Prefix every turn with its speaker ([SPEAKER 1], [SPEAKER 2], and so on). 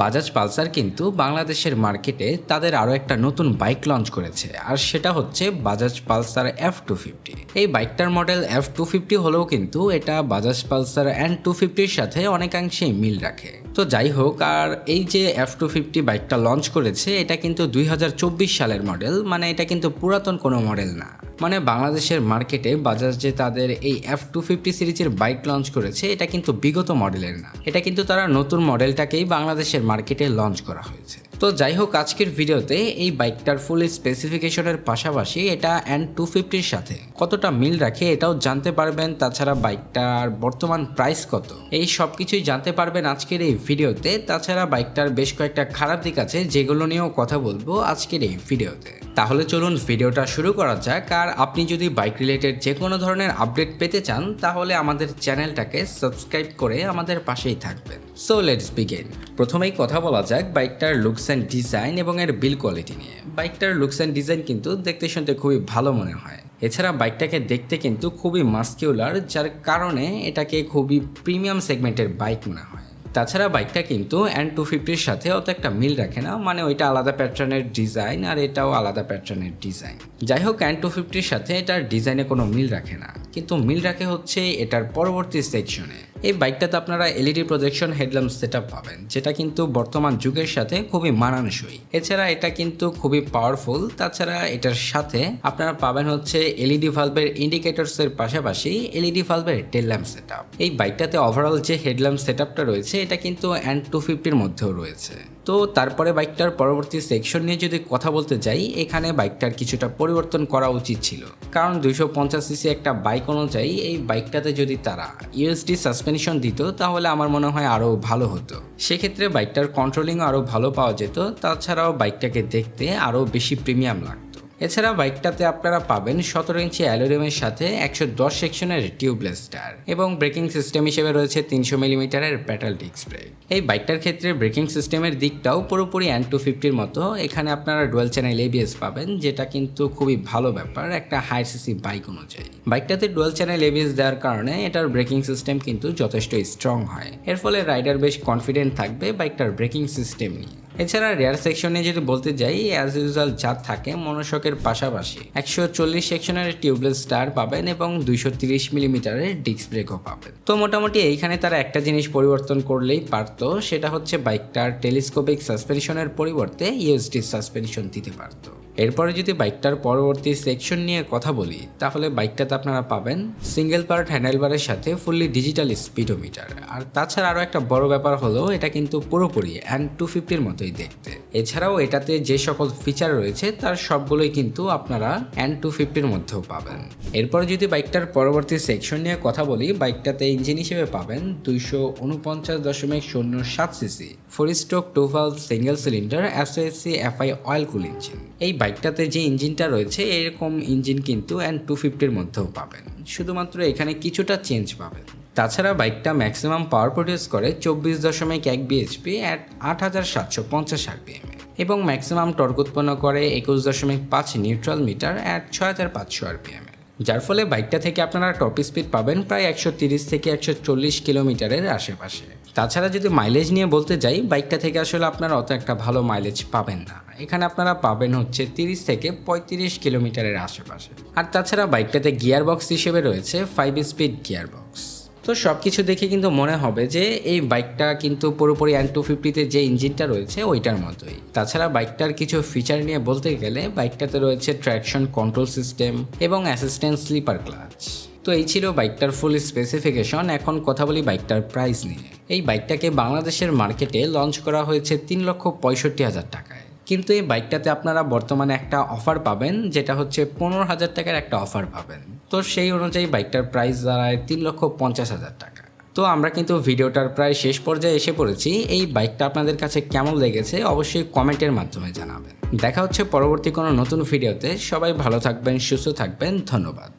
[SPEAKER 1] Bajaj Pulsar কিন্তু বাংলাদেশের মার্কেটে তাদের আরও একটা নতুন বাইক লঞ্চ করেছে, আর সেটা হচ্ছে বাজাজ পালসার F250। এই বাইকটার মডেল F250 হলেও কিন্তু এটা বাজাজ পালসার N250-র সাথে অনেকাংশেই মিল রাখে। তো যাই হোক, আর এই যে F250 বাইকটা লঞ্চ করেছে এটা কিন্তু 2024 সালের মডেল, মানে এটা কিন্তু পুরাতন কোনো মডেল না। মানে বাংলাদেশের মার্কেটে বাজাজ যে তাদের এই F250 সিরিজের বাইক লঞ্চ করেছে এটা কিন্তু বিগত মডেলের না, এটা কিন্তু তারা নতুন মডেলটাকেই বাংলাদেশের মার্কেটে লঞ্চ করা হয়েছে। তো যাই হোক, আজকের ভিডিওতে এই বাইকটার ফুল স্পেসিফিকেশনের পাশাপাশি এটা N250-র সাথে কতটা মিল রাখে এটাও জানতে পারবেন। তাছাড়া বাইকটার বর্তমান প্রাইস কত, এই সব কিছুই জানতে পারবেন আজকের এই ভিডিওতে। তাছাড়া বাইকটার বেশ কয়েকটা খারাপ দিক আছে যেগুলো নিয়েও কথা বলবো আজকের এই ভিডিওতে। তাহলে চলুন ভিডিওটা শুরু করা যাক। আর আপনি যদি বাইক রিলেটেড যে কোনো ধরনের আপডেট পেতে চান তাহলে আমাদের চ্যানেলটাকে সাবস্ক্রাইব করে আমাদের পাশেই থাকবেন। So let's begin. প্রথমেই কথা বলা যাক বাইকটার লুকস অ্যান্ড ডিজাইন এবং এর বিল কোয়ালিটি নিয়ে। বাইকটার লুকস অ্যান্ড ডিজাইন কিন্তু দেখতে শুনতে খুবই ভালো মনে হয়। এছাড়া বাইকটাকে দেখতে কিন্তু খুবই মাস্কিউলার, যার কারণে এটাকে খুবই প্রিমিয়াম সেগমেন্টের বাইক মনে হয়। তাছাড়া বাইকটা কিন্তু N250-র সাথে অত একটা মিল রাখে না, মানে ওইটা আলাদা প্যাটার্নের ডিজাইন আর এটাও আলাদা প্যাটার্নের ডিজাইন। যাই হোক, N250-র সাথে এটার ডিজাইনে কোনো মিল রাখে না, কিন্তু মিল রাখে হচ্ছে এটার পরবর্তী সেকশনে। এই বাইকটাতে আপনারা LED প্রজেকশন হেডল্যাম্প সেটআপ পাবেন, যেটা কিন্তু বর্তমান যুগের সাথে খুবই মানানসই। এছাড়া এটা কিন্তু খুবই পাওয়ারফুল। তাছাড়া এটার সাথে আপনারা পাবেন হচ্ছে LED ভালভের ইন্ডিকেটরসের পাশাপাশি LED ভালভের টেল ল্যাম্প সেটআপ। এই বাইকটাতে ওভারঅল যে হেডল্যাম্প সেটআপটা রয়েছে এটা কিন্তু N250-র মধ্যেও রয়েছে। তো তারপরে বাইকটার পরবর্তী সেকশন নিয়ে যদি কথা বলতে যাই, এখানে বাইকটার কিছুটা পরিবর্তন করা উচিত ছিল, কারণ 250cc একটা বাইক অনুযায়ী এই বাইকটাতে যদি তারা USD সাসপেনশন দিত তাহলে আমার মনে হয় আরও ভালো হতো। সেক্ষেত্রে বাইকটার কন্ট্রোলিংও আরও ভালো পাওয়া যেত। তাছাড়াও বাইকটাকে দেখতে আরও বেশি প্রিমিয়াম লাগতো। এছাড়া বাইকটাতে আপনারা পাবেন 17 ইঞ্চি অ্যালুমিনিয়ামের সাথে 110 সেকশনের টিউবলেস টায়ার এবং ব্রেকিং সিস্টেম হিসেবে রয়েছে 300 মিলিমিটারের প্যাডাল ডিস্ক ব্রেক। এই বাইকটার ক্ষেত্রে ব্রেকিং সিস্টেমের দিকটাও পুরোপুরি N250-র মতো। এখানে আপনারা ডুয়াল চ্যানেল ABS পাবেন, যেটা কিন্তু খুবই ভালো ব্যাপার একটা হাই সিসি বাইক অনুযায়ী। বাইকটাতে ডুয়াল চ্যানেল ABS দেওয়ার কারণে এটার ব্রেকিং সিস্টেম কিন্তু যথেষ্ট স্ট্রং হয়। এর ফলে রাইডার বেশ কনফিডেন্ট থাকবে বাইকটার ব্রেকিং সিস্টেম নিয়ে। এছাড়া রেয়ার সেকশনে যদি বলতে যাই, অ্যাজ ইউজুয়াল যা থাকে মনোশকের পাশাপাশি 140 সেকশনের টিউবলেস টায়ার পাবেন এবং 230 মিলিমিটারের ডিস্ক ব্রেকও পাবেন। তো মোটামুটি এইখানে তারা একটা জিনিস পরিবর্তন করলেই পারতো, সেটা হচ্ছে বাইকটার টেলিস্কোপিক সাসপেনশনের পরিবর্তে USD সাসপেনশন দিতে পারতো। এরপরে যদি বাইকটার পরবর্তী সেকশন নিয়ে কথা বলি, তাহলে বাইকটাতে আপনারা পাবেন সিঙ্গেল পার্ট হ্যান্ডেলবারের সাথে ফুললি ডিজিটাল স্পিডোমিটার। আর তাছাড়া আরও একটা বড় ব্যাপার হলো এটা কিন্তু পুরোপুরি N250-র মতোই দেখতে। এছাড়াও এটাতে যে সকল ফিচার রয়েছে তার সবগুলোই কিন্তু আপনারা N250-র মধ্যেও পাবেন। এরপরে যদি বাইকটার পরবর্তী সেকশন নিয়ে কথা বলি, বাইকটাতে ইঞ্জিন হিসেবে পাবেন 249.07cc 4 stroke 2 valve single cylinder SOHC FI oil কুল ইঞ্জিন। এই বাইকটাতে যে ইঞ্জিনটা রয়েছে এরকম ইঞ্জিন কিন্তু N250-র মধ্যেও পাবেন, শুধুমাত্র এখানে কিছুটা চেঞ্জ পাবেন। তাছাড়া বাইকটা ম্যাক্সিমাম পাওয়ার প্রডিউস করে 24.1 bhp অ্যাট 8750 rpm এবং ম্যাক্সিমাম টর্ক উৎপন্ন করে 21.5 নিউট্রাল মিটার অ্যাট 6500 rpm, যার ফলে বাইকটা থেকে আপনারা টপ স্পিড পাবেন প্রায় 130 থেকে 140 কিলোমিটারের আশেপাশে। তাছাড়া যদি মাইলেজ নিয়ে বলতে যাই, বাইকটা থেকে আসলে আপনারা অত একটা ভালো মাইলেজ পাবেন না। এখানে আপনারা পাবেন হচ্ছে 30 থেকে 35 কিলোমিটারের আশেপাশে। আর তাছাড়া বাইকটাতে গিয়ার বক্স হিসেবে রয়েছে 5 স্পিড গিয়ার বক্স। তো সব কিছু দেখে কিন্তু মনে হবে যে এই বাইকটা কিন্তু পুরোপুরি N250-তে যে ইঞ্জিনটা রয়েছে ওইটার মতোই। তাছাড়া বাইকটার কিছু ফিচার নিয়ে বলতে গেলে, বাইকটাতে রয়েছে ট্র্যাকশন কন্ট্রোল সিস্টেম এবং অ্যাসিস্ট্যান্ট স্লিপার ক্লাচ। তো এই ছিল বাইকটার ফুল স্পেসিফিকেশন। এখন কথা বলি বাইকটার প্রাইস নিয়ে। এই বাইকটাকে বাংলাদেশের মার্কেটে লঞ্চ করা হয়েছে 3,65,000 টাকায়, কিন্তু এই বাইকটাতে আপনারা বর্তমানে একটা অফার পাবেন, যেটা হচ্ছে 15,000 টাকার একটা অফার পাবেন। তো সেই অনুযায়ী বাইকটার প্রাইস দাঁড়ায় 3,50,000 টাকা। তো আমরা কিন্তু ভিডিওটার প্রায় শেষ পর্যায়ে এসে পড়েছি। এই বাইকটা আপনাদের কাছে কেমন লেগেছে অবশ্যই কমেন্টের মাধ্যমে জানাবেন। দেখা হচ্ছে পরবর্তী কোনো নতুন ভিডিওতে। সবাই ভালো থাকবেন, সুস্থ থাকবেন, ধন্যবাদ।